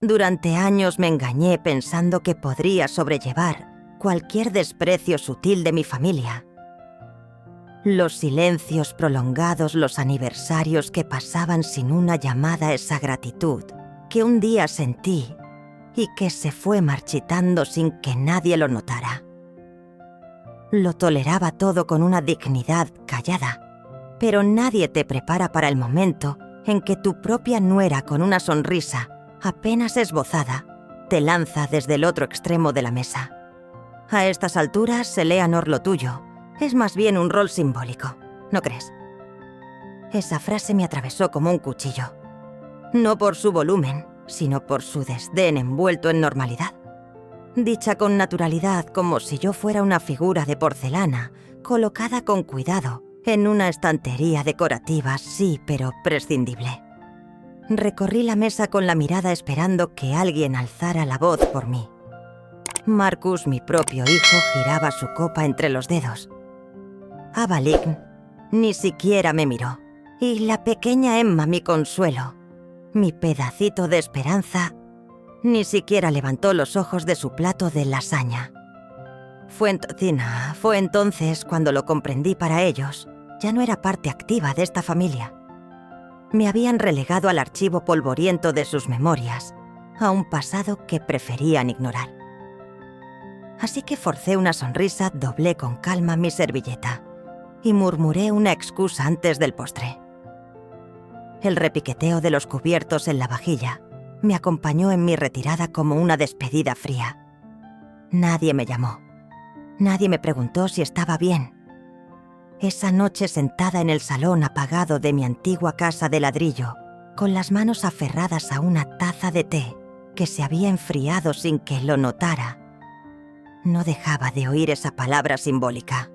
Durante años me engañé pensando que podría sobrellevar cualquier desprecio sutil de mi familia. Los silencios prolongados, los aniversarios que pasaban sin una llamada a esa gratitud que un día sentí y que se fue marchitando sin que nadie lo notara. Lo toleraba todo con una dignidad callada, pero nadie te prepara para el momento en que tu propia nuera, con una sonrisa apenas esbozada, te lanza desde el otro extremo de la mesa. A estas alturas, Eleanor, lo tuyo es más bien un rol simbólico, ¿no crees? Esa frase me atravesó como un cuchillo. No por su volumen, sino por su desdén envuelto en normalidad. Dicha con naturalidad, como si yo fuera una figura de porcelana, colocada con cuidado en una estantería decorativa, sí, pero prescindible. Recorrí la mesa con la mirada esperando que alguien alzara la voz por mí. Marcus, mi propio hijo, giraba su copa entre los dedos. Ava Lign ni siquiera me miró. Y la pequeña Emma, mi consuelo, mi pedacito de esperanza, ni siquiera levantó los ojos de su plato de lasaña. Fue entonces cuando lo comprendí. Para ellos, ya no era parte activa de esta familia. Me habían relegado al archivo polvoriento de sus memorias, a un pasado que preferían ignorar. Así que forcé una sonrisa, doblé con calma mi servilleta y murmuré una excusa antes del postre. El repiqueteo de los cubiertos en la vajilla me acompañó en mi retirada como una despedida fría. Nadie me llamó. Nadie me preguntó si estaba bien. Esa noche, sentada en el salón apagado de mi antigua casa de ladrillo, con las manos aferradas a una taza de té que se había enfriado sin que lo notara, no dejaba de oír esa palabra simbólica.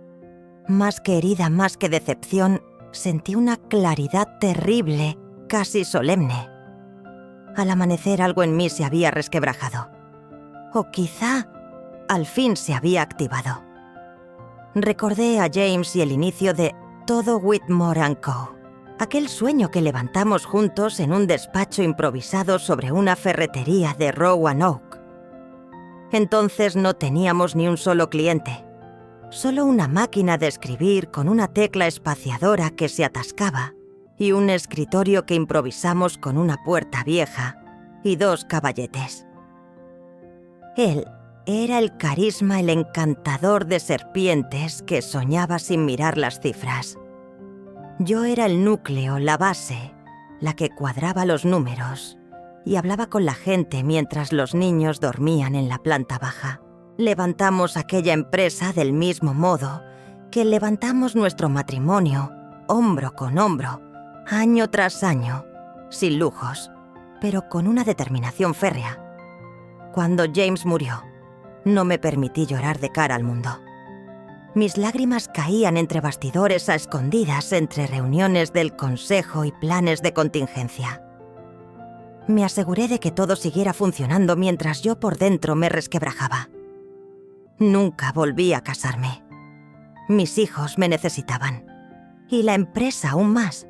Más que herida, más que decepción, sentí una claridad terrible, casi solemne. Al amanecer algo en mí se había resquebrajado. O quizá al fin se había activado. Recordé a James y el inicio de Todo Whitmore & Co., aquel sueño que levantamos juntos en un despacho improvisado sobre una ferretería de Roanoke. Entonces no teníamos ni un solo cliente, solo una máquina de escribir con una tecla espaciadora que se atascaba y un escritorio que improvisamos con una puerta vieja y 2 caballetes. Él era el carisma, el encantador de serpientes que soñaba sin mirar las cifras. Yo era el núcleo, la base, la que cuadraba los números y hablaba con la gente mientras los niños dormían en la planta baja. Levantamos aquella empresa del mismo modo que levantamos nuestro matrimonio, hombro con hombro, año tras año, sin lujos, pero con una determinación férrea. Cuando James murió, no me permití llorar de cara al mundo. Mis lágrimas caían entre bastidores a escondidas, entre reuniones del consejo y planes de contingencia. Me aseguré de que todo siguiera funcionando mientras yo por dentro me resquebrajaba. Nunca volví a casarme. Mis hijos me necesitaban. Y la empresa aún más.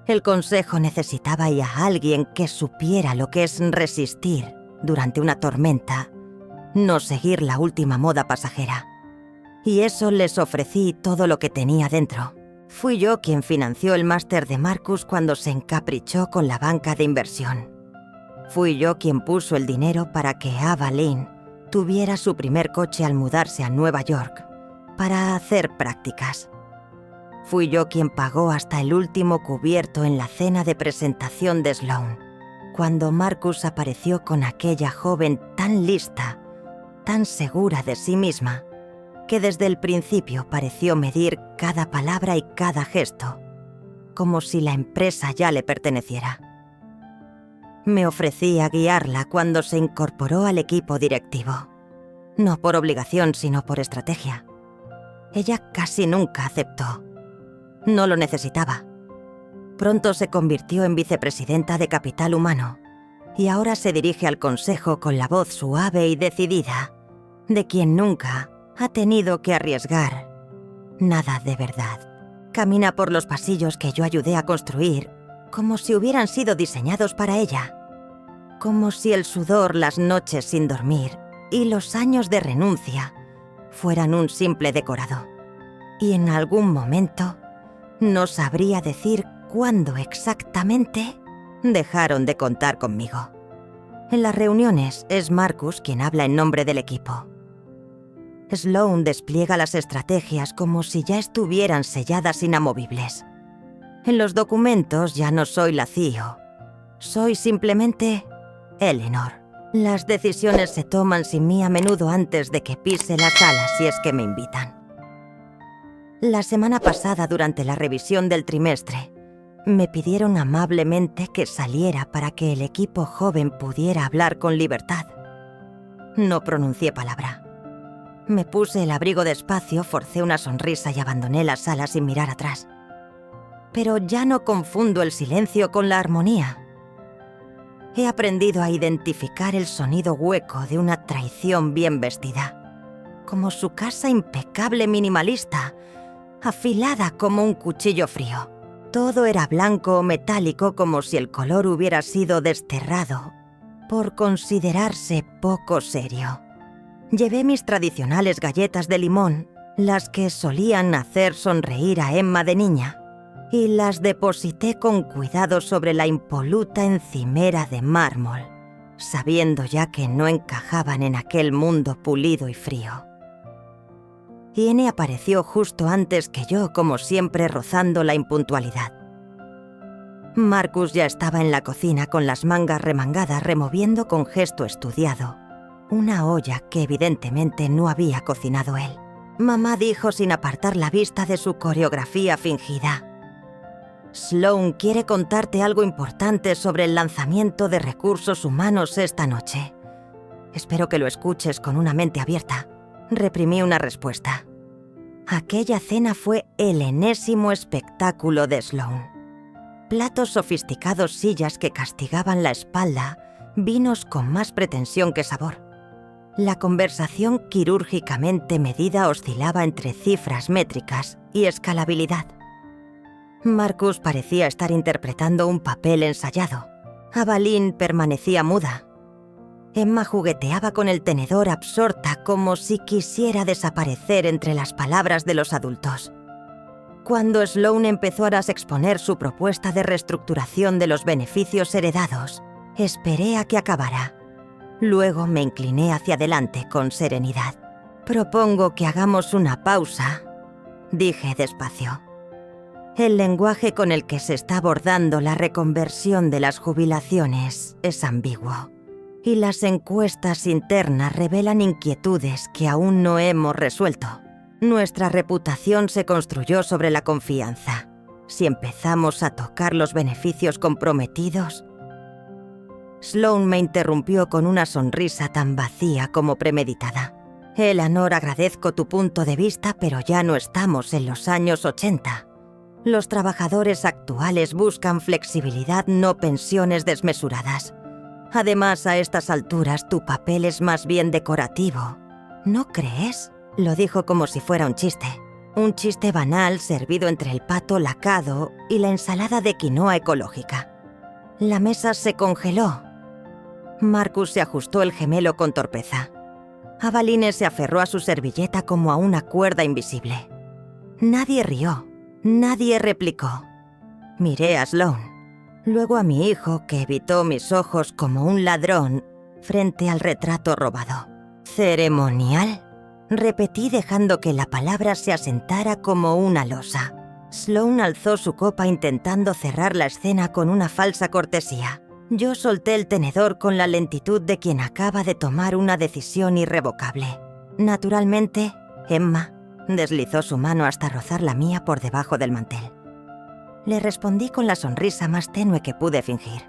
El consejo necesitaba a alguien que supiera lo que es resistir durante una tormenta, no seguir la última moda pasajera. Y eso les ofrecí todo lo que tenía dentro. Fui yo quien financió el máster de Marcus cuando se encaprichó con la banca de inversión. Fui yo quien puso el dinero para que Ava Lign tuviera su primer coche al mudarse a Nueva York para hacer prácticas. Fui yo quien pagó hasta el último cubierto en la cena de presentación de Sloan, cuando Marcus apareció con aquella joven tan lista, tan segura de sí misma, que desde el principio pareció medir cada palabra y cada gesto, como si la empresa ya le perteneciera. Me ofrecí a guiarla cuando se incorporó al equipo directivo, no por obligación, sino por estrategia. Ella casi nunca aceptó. No lo necesitaba. Pronto se convirtió en vicepresidenta de Capital Humano y ahora se dirige al consejo con la voz suave y decidida de quien nunca ha tenido que arriesgar nada de verdad. Camina por los pasillos que yo ayudé a construir como si hubieran sido diseñados para ella. como si el sudor, las noches sin dormir y los años de renuncia fueran un simple decorado. Y en algún momento no sabría decir cuándo exactamente dejaron de contar conmigo. En las reuniones es Marcus quien habla en nombre del equipo. Sloane despliega las estrategias como si ya estuvieran selladas inamovibles. En los documentos ya no soy la CEO. Soy simplemente Eleanor. Las decisiones se toman sin mí a menudo antes de que pise la sala si es que me invitan. La semana pasada, durante la revisión del trimestre, me pidieron amablemente que saliera para que el equipo joven pudiera hablar con libertad. No pronuncié palabra. Me puse el abrigo despacio, forcé una sonrisa y abandoné la sala sin mirar atrás. Pero ya no confundo el silencio con la armonía. He aprendido a identificar el sonido hueco de una traición bien vestida, como su casa impecable minimalista, afilada como un cuchillo frío. Todo era blanco o metálico, como si el color hubiera sido desterrado por considerarse poco serio. Llevé mis tradicionales galletas de limón, las que solían hacer sonreír a Emma de niña, y las deposité con cuidado sobre la impoluta encimera de mármol, sabiendo ya que no encajaban en aquel mundo pulido y frío. Iene apareció justo antes que yo, como siempre rozando la impuntualidad. Marcus ya estaba en la cocina con las mangas remangadas, removiendo con gesto estudiado una olla que evidentemente no había cocinado él. Mamá dijo sin apartar la vista de su coreografía fingida: Sloane quiere contarte algo importante sobre el lanzamiento de recursos humanos esta noche. Espero que lo escuches con una mente abierta. Reprimí una respuesta. Aquella cena fue el enésimo espectáculo de Sloane. Platos sofisticados, sillas que castigaban la espalda, vinos con más pretensión que sabor. La conversación quirúrgicamente medida oscilaba entre cifras métricas y escalabilidad. Marcus parecía estar interpretando un papel ensayado. Avaline permanecía muda. Emma jugueteaba con el tenedor absorta, como si quisiera desaparecer entre las palabras de los adultos. Cuando Sloane empezó a exponer su propuesta de reestructuración de los beneficios heredados, esperé a que acabara. Luego me incliné hacia adelante con serenidad. «Propongo que hagamos una pausa», dije despacio. El lenguaje con el que se está abordando la reconversión de las jubilaciones es ambiguo, y las encuestas internas revelan inquietudes que aún no hemos resuelto. Nuestra reputación se construyó sobre la confianza. Si empezamos a tocar los beneficios comprometidos... Sloane me interrumpió con una sonrisa tan vacía como premeditada. «Eleanor, agradezco tu punto de vista, pero ya no estamos en los años 80. Los trabajadores actuales buscan flexibilidad, no pensiones desmesuradas. Además, a estas alturas, tu papel es más bien decorativo. ¿No crees?», lo dijo como si fuera un chiste. Un chiste banal servido entre el pato lacado y la ensalada de quinoa ecológica. La mesa se congeló. Marcus se ajustó el gemelo con torpeza. Avaline se aferró a su servilleta como a una cuerda invisible. Nadie rió, nadie replicó. Miré a Sloane, luego a mi hijo, que evitó mis ojos como un ladrón frente al retrato robado. «¿Ceremonial?», repetí, dejando que la palabra se asentara como una losa. Sloane alzó su copa intentando cerrar la escena con una falsa cortesía. Yo solté el tenedor con la lentitud de quien acaba de tomar una decisión irrevocable. Naturalmente, Emma deslizó su mano hasta rozar la mía por debajo del mantel. Le respondí con la sonrisa más tenue que pude fingir.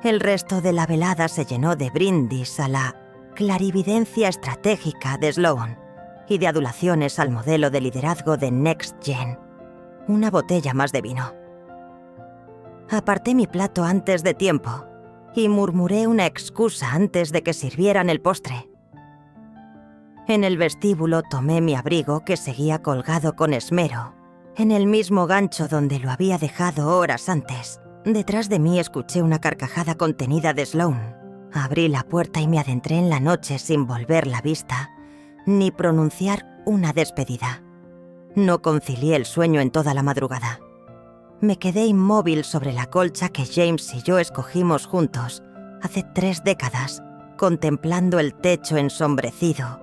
El resto de la velada se llenó de brindis a la clarividencia estratégica de Sloane y de adulaciones al modelo de liderazgo de Next Gen. Una botella más de vino. Aparté mi plato antes de tiempo y murmuré una excusa antes de que sirvieran el postre. En el vestíbulo tomé mi abrigo, que seguía colgado con esmero en el mismo gancho donde lo había dejado horas antes, Detrás de mí escuché una carcajada contenida de Sloane. Abrí la puerta y me adentré en la noche sin volver la vista, ni pronunciar una despedida. No concilié el sueño en toda la madrugada. Me quedé inmóvil sobre la colcha que James y yo escogimos juntos hace 3 décadas, contemplando el techo ensombrecido,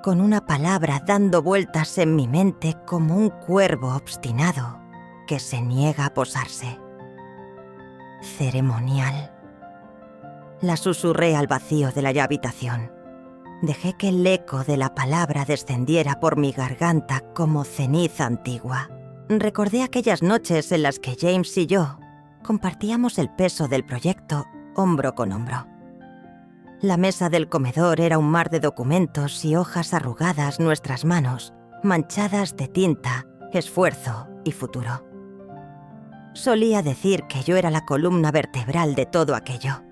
con una palabra dando vueltas en mi mente como un cuervo obstinado que se niega a posarse. Ceremonial. La susurré al vacío de la habitación. Dejé que el eco de la palabra descendiera por mi garganta como ceniza antigua. Recordé aquellas noches en las que James y yo compartíamos el peso del proyecto hombro con hombro. La mesa del comedor era un mar de documentos y hojas arrugadas, nuestras manos, manchadas de tinta, esfuerzo y futuro. Solía decir que yo era la columna vertebral de todo aquello,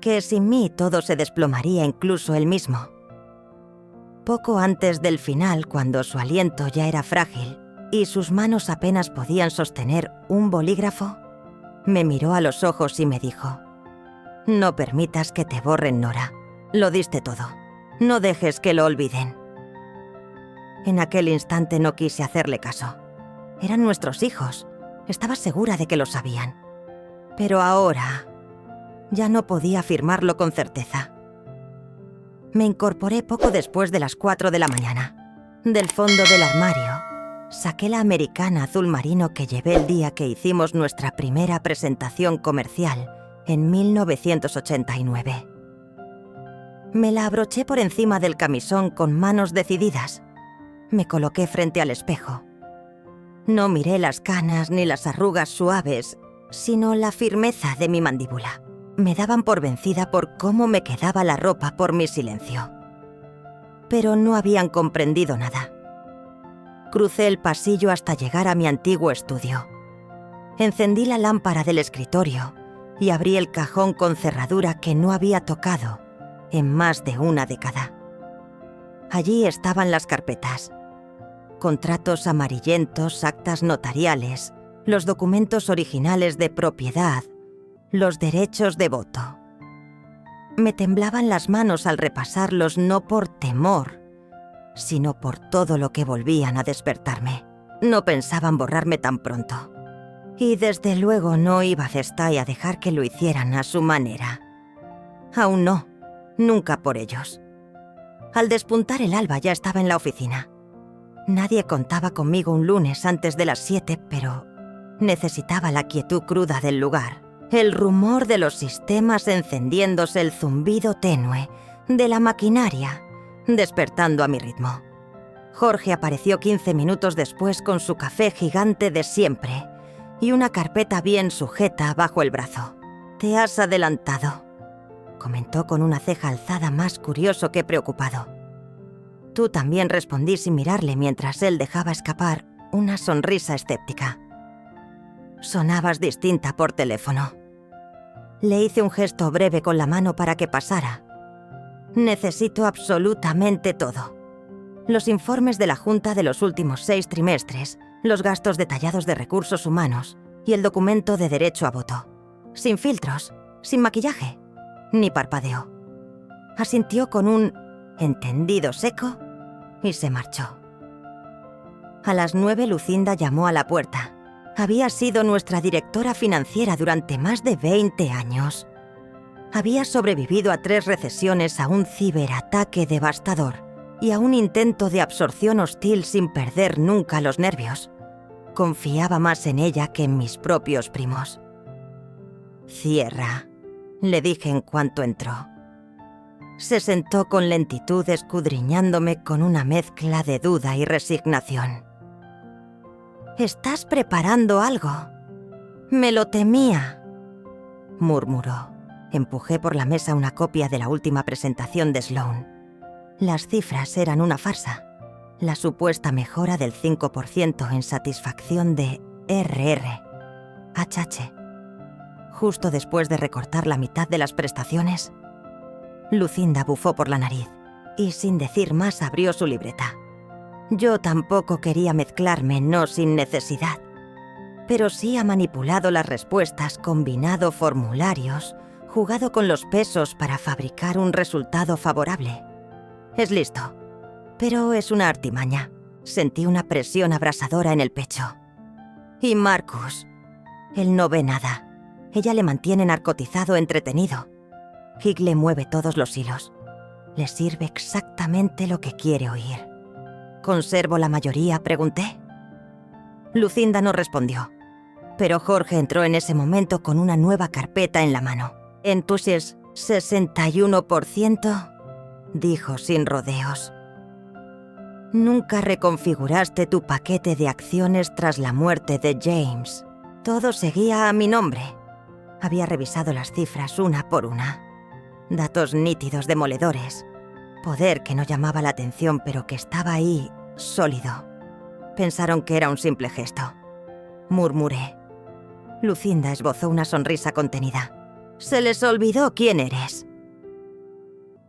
que sin mí todo se desplomaría, incluso él mismo. Poco antes del final, cuando su aliento ya era frágil y sus manos apenas podían sostener un bolígrafo, me miró a los ojos y me dijo: «No permitas que te borren, Nora. Lo diste todo. No dejes que lo olviden». En aquel instante no quise hacerle caso. Eran nuestros hijos. Estaba segura de que lo sabían. Pero ahora ya no podía afirmarlo con certeza. Me incorporé poco después de las 4 de la mañana. Del fondo del armario saqué la americana azul marino que llevé el día que hicimos nuestra primera presentación comercial en 1989. Me la abroché por encima del camisón con manos decididas. Me coloqué frente al espejo. No miré las canas ni las arrugas suaves, sino la firmeza de mi mandíbula. Me daban por vencida por cómo me quedaba la ropa por mi silencio. Pero no habían comprendido nada. Crucé el pasillo hasta llegar a mi antiguo estudio. Encendí la lámpara del escritorio y abrí el cajón con cerradura que no había tocado en más de una década. Allí estaban las carpetas. Contratos amarillentos, actas notariales, los documentos originales de propiedad, los derechos de voto. Me temblaban las manos al repasarlos, no por temor, sino por todo lo que volvían a despertarme. No pensaban borrarme tan pronto. Y desde luego no iba a Cestay a dejar que lo hicieran a su manera. Aún no, nunca por ellos. Al despuntar el alba ya estaba en la oficina. Nadie contaba conmigo un lunes antes de las 7, pero necesitaba la quietud cruda del lugar, el rumor de los sistemas encendiéndose, el zumbido tenue de la maquinaria, despertando a mi ritmo. Jorge apareció 15 minutos después con su café gigante de siempre y una carpeta bien sujeta bajo el brazo. «Te has adelantado», comentó con una ceja alzada, más curioso que preocupado. «Tú también», respondí sin mirarle mientras él dejaba escapar una sonrisa escéptica. «Sonabas distinta por teléfono». Le hice un gesto breve con la mano para que pasara. «Necesito absolutamente todo. Los informes de la Junta de los últimos 6 trimestres, los gastos detallados de recursos humanos y el documento de derecho a voto. Sin filtros, sin maquillaje, ni parpadeo». Asintió con un entendido seco y se marchó. A las 9 Lucinda llamó a la puerta. Había sido nuestra directora financiera durante más de 20 años. Había sobrevivido a 3 recesiones, a un ciberataque devastador y a un intento de absorción hostil sin perder nunca los nervios. Confiaba más en ella que en mis propios primos. «Cierra», le dije en cuanto entró. Se sentó con lentitud, escudriñándome con una mezcla de duda y resignación. «¿Estás preparando algo?» «Me lo temía», murmuró. Empujé por la mesa una copia de la última presentación de Sloane. Las cifras eran una farsa. La supuesta mejora del 5% en satisfacción de HH. Justo después de recortar la mitad de las prestaciones, Lucinda bufó por la nariz y sin decir más abrió su libreta. Yo tampoco quería mezclarme, no sin necesidad. pero sí ha manipulado las respuestas, combinado formularios, jugado con los pesos para fabricar un resultado favorable. Es listo, pero es una artimaña. Sentí una presión abrasadora en el pecho. Y Marcus, él no ve nada. Ella le mantiene narcotizado, entretenido. Hig le mueve todos los hilos. Le sirve exactamente lo que quiere oír. ¿Conservo la mayoría?, pregunté. Lucinda no respondió, pero Jorge entró en ese momento con una nueva carpeta en la mano. «Entusias 61%», dijo sin rodeos. «Nunca reconfiguraste tu paquete de acciones tras la muerte de James. Todo seguía a mi nombre». Había revisado las cifras una por una. Datos nítidos, demoledores. Poder que no llamaba la atención, pero que estaba ahí, sólido. Pensaron que era un simple gesto. Murmuré. Lucinda esbozó una sonrisa contenida. «Se les olvidó quién eres».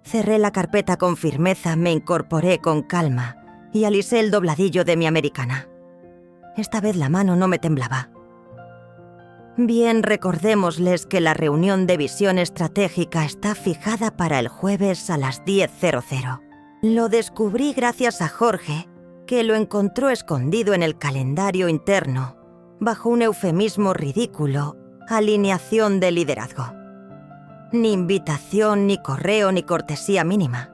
Cerré la carpeta con firmeza, me incorporé con calma y alisé el dobladillo de mi americana. Esta vez la mano no me temblaba. «Bien, recordémosles que la reunión de visión estratégica está fijada para el jueves a las 10:00. Lo descubrí gracias a Jorge, que lo encontró escondido en el calendario interno, bajo un eufemismo ridículo, alineación de liderazgo. Ni invitación, ni correo, ni cortesía mínima.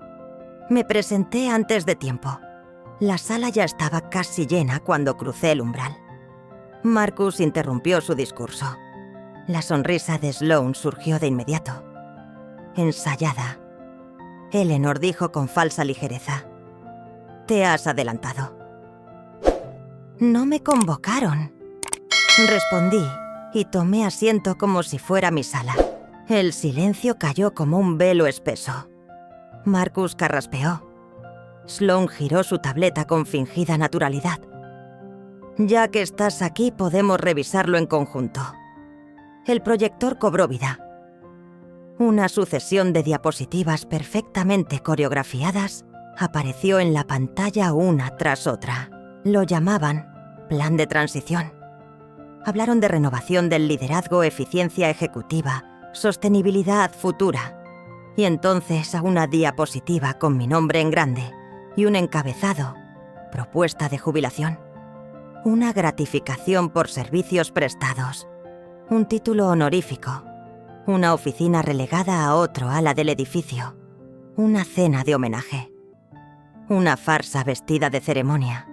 Me presenté antes de tiempo. La sala ya estaba casi llena cuando crucé el umbral. Marcus interrumpió su discurso. La sonrisa de Sloane surgió de inmediato. Ensayada. Eleanor dijo con falsa ligereza. «Te has adelantado». «No me convocaron», respondí y tomé asiento como si fuera mi sala. El silencio cayó como un velo espeso. Marcus carraspeó. Sloane giró su tableta con fingida naturalidad. «Ya que estás aquí, podemos revisarlo en conjunto». El proyector cobró vida. Una sucesión de diapositivas perfectamente coreografiadas apareció en la pantalla una tras otra. Lo llamaban plan de transición. Hablaron de renovación del liderazgo, eficiencia ejecutiva, sostenibilidad futura. Y entonces a una diapositiva con mi nombre en grande y un encabezado, propuesta de jubilación. Una gratificación por servicios prestados. Un título honorífico. Una oficina relegada a otro ala del edificio. Una cena de homenaje. Una farsa vestida de ceremonia.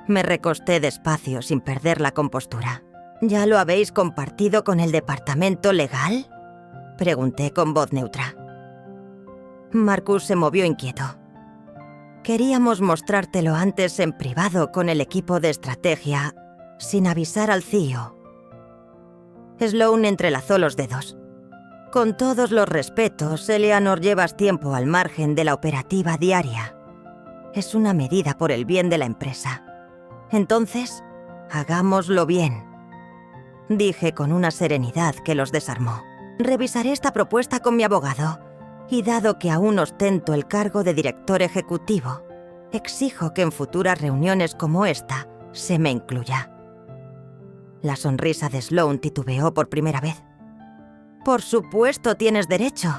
Me recosté despacio sin perder la compostura. «¿Ya lo habéis compartido con el departamento legal?», pregunté con voz neutra. Marcus se movió inquieto. «Queríamos mostrártelo antes en privado con el equipo de estrategia, sin avisar al CEO». Sloane entrelazó los dedos. «Con todos los respetos, Eleanor, llevas tiempo al margen de la operativa diaria. Es una medida por el bien de la empresa. Entonces, hagámoslo bien», dije con una serenidad que los desarmó. «Revisaré esta propuesta con mi abogado, y dado que aún ostento el cargo de director ejecutivo, exijo que en futuras reuniones como esta se me incluya». La sonrisa de Sloane titubeó por primera vez. «Por supuesto tienes derecho»,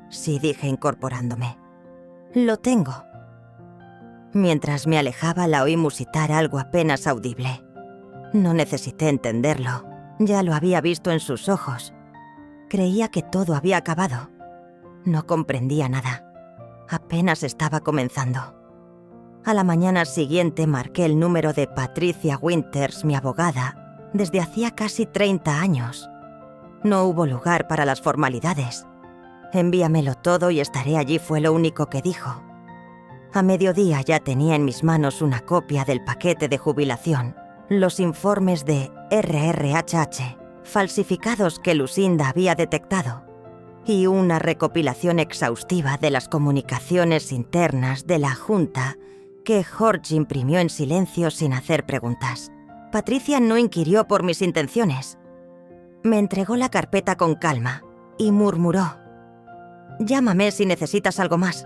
sí dije incorporándome. «Lo tengo». Mientras me alejaba la oí musitar algo apenas audible. No necesité entenderlo, ya lo había visto en sus ojos. Creía que todo había acabado. No comprendía nada. Apenas estaba comenzando. A la mañana siguiente marqué el número de Patricia Winters, mi abogada, desde hacía casi 30 años. No hubo lugar para las formalidades. «Envíamelo todo y estaré allí», fue lo único que dijo. A mediodía ya tenía en mis manos una copia del paquete de jubilación, los informes de RRHH, falsificados que Lucinda había detectado, y una recopilación exhaustiva de las comunicaciones internas de la Junta que George imprimió en silencio sin hacer preguntas. Patricia no inquirió por mis intenciones. Me entregó la carpeta con calma y murmuró: «Llámame si necesitas algo más».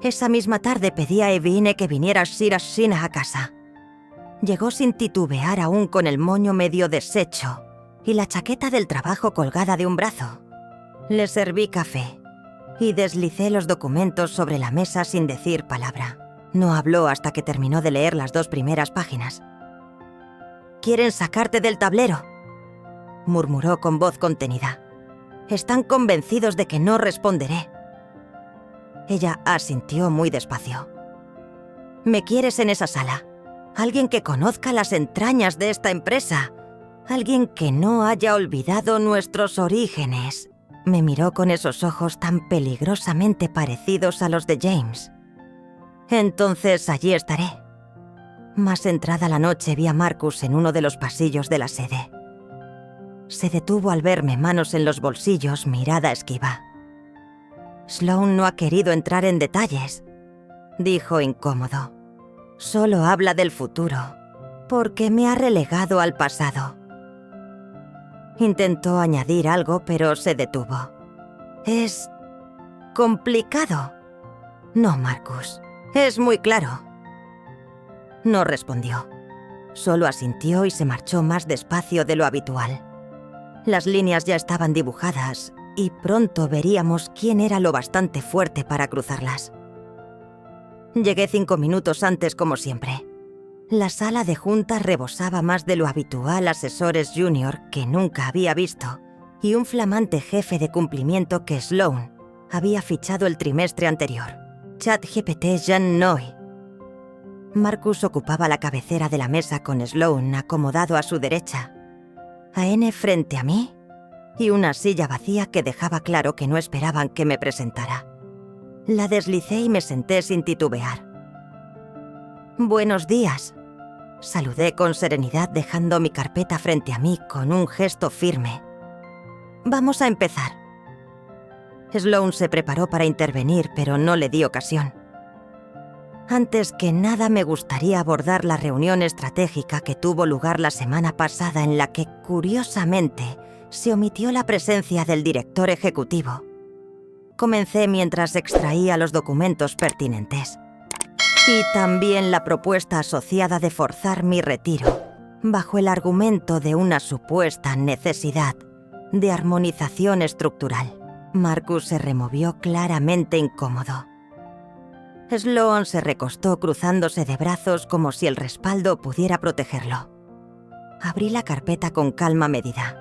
Esa misma tarde pedí a Evine que viniera Shira Shina a casa. Llegó sin titubear, aún con el moño medio deshecho y la chaqueta del trabajo colgada de un brazo. Le serví café y deslicé los documentos sobre la mesa sin decir palabra. No habló hasta que terminó de leer las 2 primeras páginas. «Quieren sacarte del tablero», murmuró con voz contenida. «Están convencidos de que no responderé». Ella asintió muy despacio. «Me quieres en esa sala. Alguien que conozca las entrañas de esta empresa. Alguien que no haya olvidado nuestros orígenes». Me miró con esos ojos tan peligrosamente parecidos a los de James. «Entonces allí estaré». Más entrada la noche vi a Marcus en uno de los pasillos de la sede. Se detuvo al verme, manos en los bolsillos, mirada esquiva. «Sloane no ha querido entrar en detalles», dijo incómodo. «Solo habla del futuro, porque me ha relegado al pasado». Intentó añadir algo, pero se detuvo. «Es complicado». «No, Marcus, es muy claro». No respondió. Solo asintió y se marchó más despacio de lo habitual. Las líneas ya estaban dibujadas y pronto veríamos quién era lo bastante fuerte para cruzarlas. Llegué 5 minutos antes, como siempre. La sala de juntas rebosaba más de lo habitual asesores junior que nunca había visto y un flamante jefe de cumplimiento que Sloane había fichado el trimestre anterior, ChatGPT Jan Noy. Marcus ocupaba la cabecera de la mesa con Sloane acomodado a su derecha, a N frente a mí y una silla vacía que dejaba claro que no esperaban que me presentara. La deslicé y me senté sin titubear. «Buenos días», saludé con serenidad dejando mi carpeta frente a mí con un gesto firme. «Vamos a empezar». Sloane se preparó para intervenir, pero no le di ocasión. Antes que nada me gustaría abordar la reunión estratégica que tuvo lugar la semana pasada en la que, curiosamente, se omitió la presencia del director ejecutivo. Comencé mientras extraía los documentos pertinentes. Y también la propuesta asociada de forzar mi retiro, bajo el argumento de una supuesta necesidad de armonización estructural. Marcus se removió claramente incómodo. Sloane se recostó cruzándose de brazos como si el respaldo pudiera protegerlo. Abrí la carpeta con calma medida.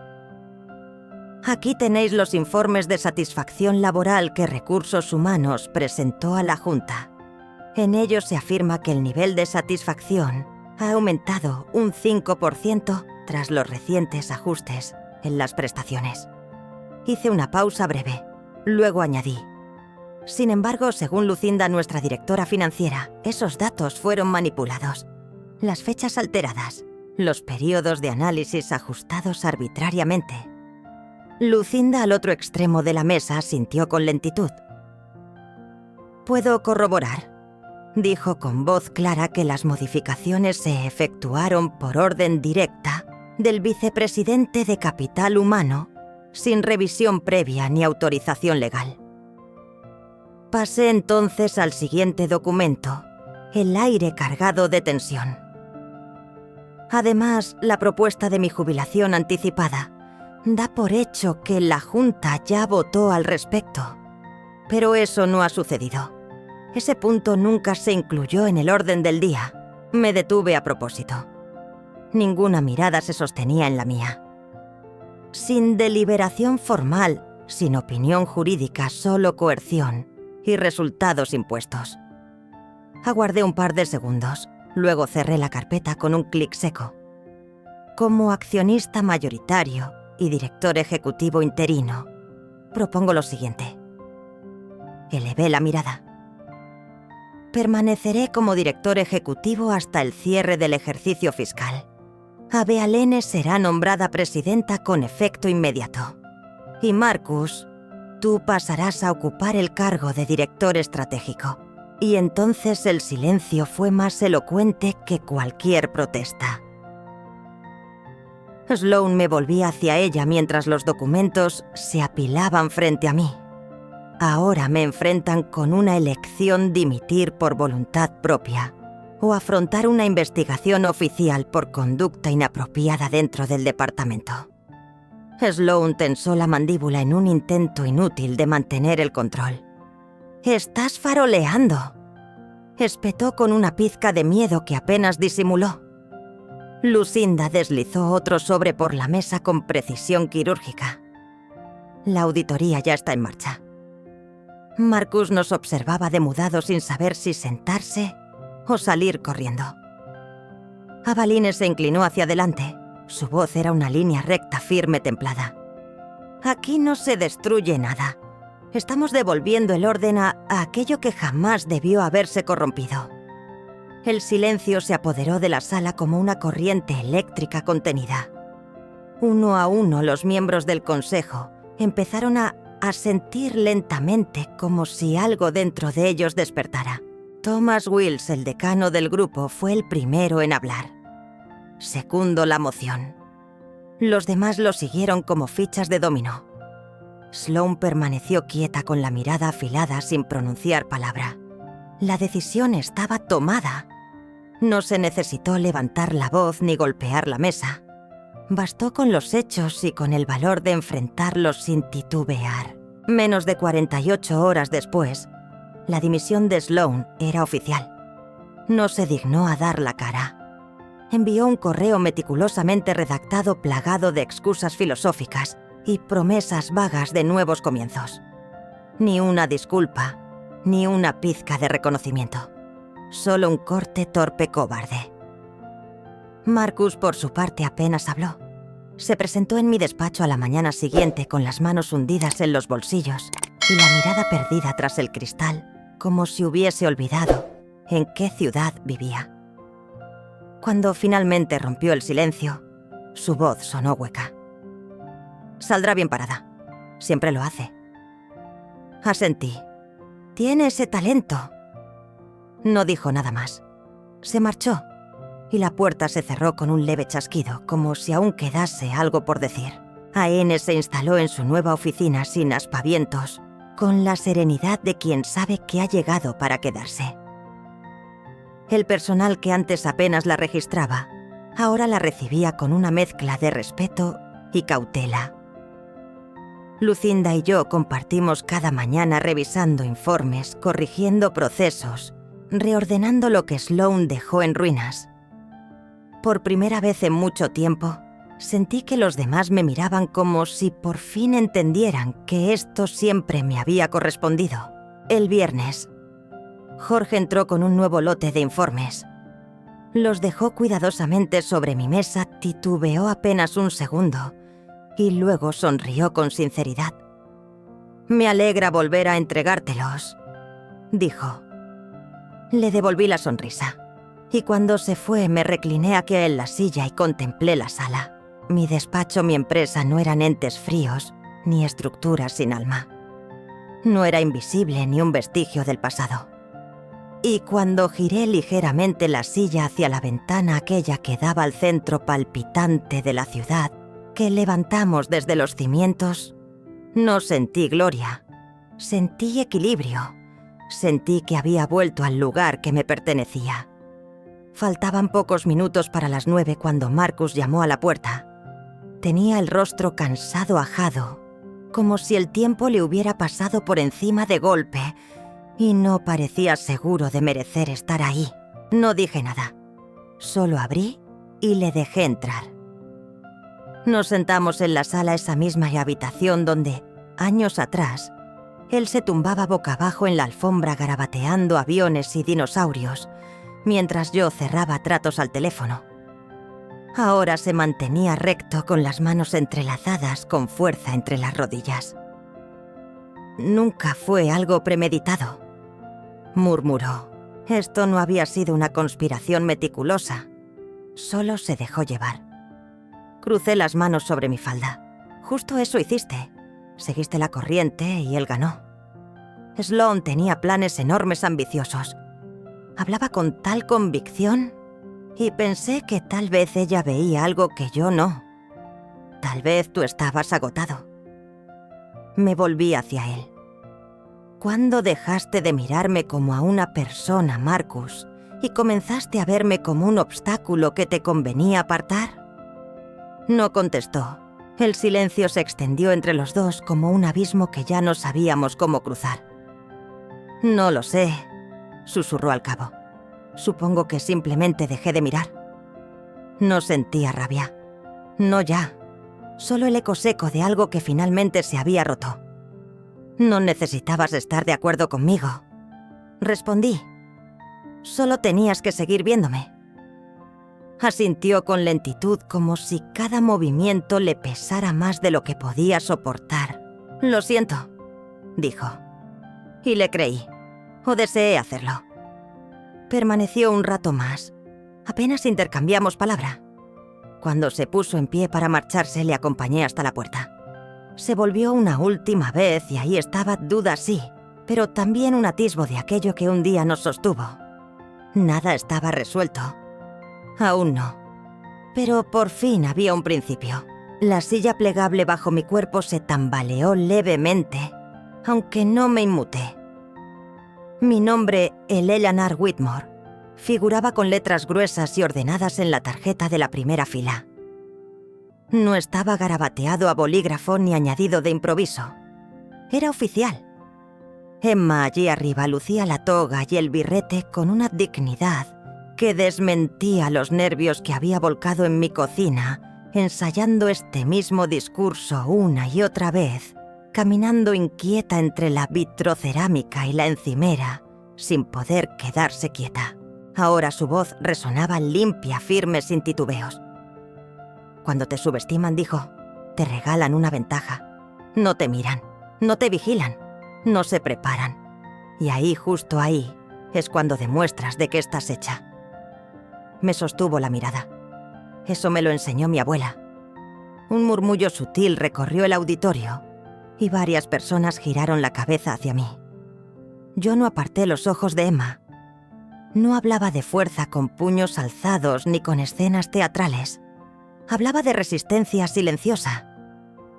«Aquí tenéis los informes de satisfacción laboral que Recursos Humanos presentó a la Junta. En ellos se afirma que el nivel de satisfacción ha aumentado un 5% tras los recientes ajustes en las prestaciones». Hice una pausa breve. Luego añadí: «Sin embargo, según Lucinda, nuestra directora financiera, esos datos fueron manipulados. Las fechas alteradas, los periodos de análisis ajustados arbitrariamente». Lucinda, al otro extremo de la mesa, asintió con lentitud. «Puedo corroborar», dijo con voz clara, que las modificaciones se efectuaron por orden directa del vicepresidente de Capital Humano, sin revisión previa ni autorización legal. Pasé entonces al siguiente documento, el aire cargado de tensión. Además, la propuesta de mi jubilación anticipada da por hecho que la Junta ya votó al respecto. Pero eso no ha sucedido. Ese punto nunca se incluyó en el orden del día. Me detuve a propósito. Ninguna mirada se sostenía en la mía. Sin deliberación formal, sin opinión jurídica, solo coerción y resultados impuestos. Aguardé un par de segundos, luego cerré la carpeta con un clic seco. Como accionista mayoritario y director ejecutivo interino, propongo lo siguiente. Elevé la mirada. Permaneceré como director ejecutivo hasta el cierre del ejercicio fiscal. Abby Alene será nombrada presidenta con efecto inmediato. Y Marcus, tú pasarás a ocupar el cargo de director estratégico. Y entonces el silencio fue más elocuente que cualquier protesta. Sloane me volvía hacia ella mientras los documentos se apilaban frente a mí. Ahora me enfrentan con una elección dimitir por voluntad propia, o afrontar una investigación oficial por conducta inapropiada dentro del departamento. Sloane tensó la mandíbula en un intento inútil de mantener el control. «¡Estás faroleando!», espetó con una pizca de miedo que apenas disimuló. Lucinda deslizó otro sobre por la mesa con precisión quirúrgica. La auditoría ya está en marcha. Marcus nos observaba demudado sin saber si sentarse o salir corriendo. Avaline se inclinó hacia adelante. Su voz era una línea recta, firme, templada. «Aquí no se destruye nada. Estamos devolviendo el orden a aquello que jamás debió haberse corrompido». El silencio se apoderó de la sala como una corriente eléctrica contenida. Uno a uno los miembros del consejo empezaron a sentir lentamente como si algo dentro de ellos despertara. Thomas Wills, el decano del grupo, fue el primero en hablar. Secundó la moción. Los demás lo siguieron como fichas de dominó. Sloane permaneció quieta con la mirada afilada sin pronunciar palabra. La decisión estaba tomada. No se necesitó levantar la voz ni golpear la mesa. Bastó con los hechos y con el valor de enfrentarlos sin titubear. Menos de 48 horas después, la dimisión de Sloane era oficial. No se dignó a dar la cara. Envió un correo meticulosamente redactado plagado de excusas filosóficas y promesas vagas de nuevos comienzos. Ni una disculpa, ni una pizca de reconocimiento. Solo un corte torpe cobarde. Marcus, por su parte, apenas habló. Se presentó en mi despacho a la mañana siguiente con las manos hundidas en los bolsillos y la mirada perdida tras el cristal, como si hubiese olvidado en qué ciudad vivía. Cuando finalmente rompió el silencio, su voz sonó hueca. «Saldrá bien parada. Siempre lo hace». Asentí. «Tiene ese talento». No dijo nada más. Se marchó y la puerta se cerró con un leve chasquido, como si aún quedase algo por decir. A.N. se instaló en su nueva oficina sin aspavientos, con la serenidad de quien sabe que ha llegado para quedarse. El personal que antes apenas la registraba, ahora la recibía con una mezcla de respeto y cautela. Lucinda y yo compartimos cada mañana revisando informes, corrigiendo procesos, reordenando lo que Sloane dejó en ruinas. Por primera vez en mucho tiempo, sentí que los demás me miraban como si por fin entendieran que esto siempre me había correspondido. El viernes, Jorge entró con un nuevo lote de informes. Los dejó cuidadosamente sobre mi mesa, titubeó apenas un segundo y luego sonrió con sinceridad. «Me alegra volver a entregártelos», dijo. Le devolví la sonrisa, y cuando se fue me recliné aquí en la silla y contemplé la sala. Mi despacho, mi empresa no eran entes fríos, ni estructuras sin alma. No era invisible ni un vestigio del pasado. Y cuando giré ligeramente la silla hacia la ventana aquella que daba al centro palpitante de la ciudad, que levantamos desde los cimientos, no sentí gloria, sentí equilibrio. Sentí que había vuelto al lugar que me pertenecía. Faltaban pocos minutos para las 9 cuando Marcus llamó a la puerta. Tenía el rostro cansado, ajado, como si el tiempo le hubiera pasado por encima de golpe, y no parecía seguro de merecer estar ahí. No dije nada. Solo abrí y le dejé entrar. Nos sentamos en la sala, esa misma habitación donde, años atrás, él se tumbaba boca abajo en la alfombra garabateando aviones y dinosaurios, mientras yo cerraba tratos al teléfono. Ahora se mantenía recto con las manos entrelazadas con fuerza entre las rodillas. «Nunca fue algo premeditado», murmuró. Esto no había sido una conspiración meticulosa, solo se dejó llevar. Crucé las manos sobre mi falda. «Justo eso hiciste. Seguiste la corriente y él ganó». Sloane tenía planes enormes, ambiciosos. Hablaba con tal convicción y pensé que tal vez ella veía algo que yo no. Tal vez tú estabas agotado. Me volví hacia él. «¿Cuándo dejaste de mirarme como a una persona, Marcus, y comenzaste a verme como un obstáculo que te convenía apartar? No contestó. El silencio se extendió entre los dos como un abismo que ya no sabíamos cómo cruzar. «No lo sé», susurró al cabo. «Supongo que simplemente dejé de mirar». No sentía rabia. No ya. Solo el eco seco de algo que finalmente se había roto. «No necesitabas estar de acuerdo conmigo», respondí. «Solo tenías que seguir viéndome». Asintió con lentitud, como si cada movimiento le pesara más de lo que podía soportar. «Lo siento», dijo. Y le creí, o deseé hacerlo. Permaneció un rato más. Apenas intercambiamos palabra. Cuando se puso en pie para marcharse, le acompañé hasta la puerta. Se volvió una última vez y ahí estaba duda, sí, pero también un atisbo de aquello que un día nos sostuvo. Nada estaba resuelto. Aún no. Pero por fin había un principio. La silla plegable bajo mi cuerpo se tambaleó levemente, aunque no me inmuté. Mi nombre, Eleanor Whitmore, figuraba con letras gruesas y ordenadas en la tarjeta de la primera fila. No estaba garabateado a bolígrafo ni añadido de improviso. Era oficial. Emma allí arriba lucía la toga y el birrete con una dignidad que desmentía los nervios que había volcado en mi cocina, ensayando este mismo discurso una y otra vez, caminando inquieta entre la vitrocerámica y la encimera, sin poder quedarse quieta. Ahora su voz resonaba limpia, firme, sin titubeos. «Cuando te subestiman», dijo, «te regalan una ventaja. No te miran, no te vigilan, no se preparan. Y ahí, justo ahí, es cuando demuestras de qué estás hecha». Me sostuvo la mirada. Eso me lo enseñó mi abuela. Un murmullo sutil recorrió el auditorio y varias personas giraron la cabeza hacia mí. Yo no aparté los ojos de Emma. No hablaba de fuerza con puños alzados ni con escenas teatrales. Hablaba de resistencia silenciosa,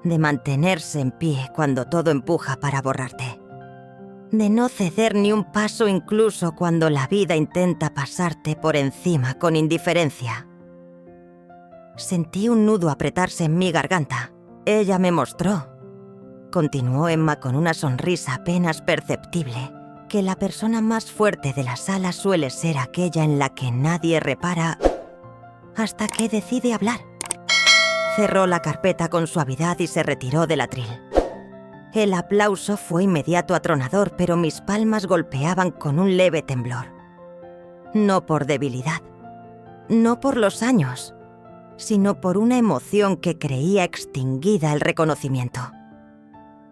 de mantenerse en pie cuando todo empuja para borrarte, de no ceder ni un paso incluso cuando la vida intenta pasarte por encima con indiferencia. Sentí un nudo apretarse en mi garganta. Ella me mostró, continuó Emma con una sonrisa apenas perceptible, que la persona más fuerte de la sala suele ser aquella en la que nadie repara hasta que decide hablar. Cerró la carpeta con suavidad y se retiró del atril. El aplauso fue inmediato, atronador, pero mis palmas golpeaban con un leve temblor. No por debilidad, no por los años, sino por una emoción que creía extinguida el reconocimiento.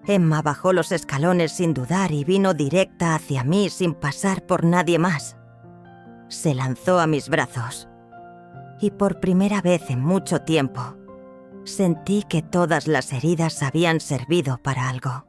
Emma bajó los escalones sin dudar y vino directa hacia mí sin pasar por nadie más. Se lanzó a mis brazos y por primera vez en mucho tiempo sentí que todas las heridas habían servido para algo.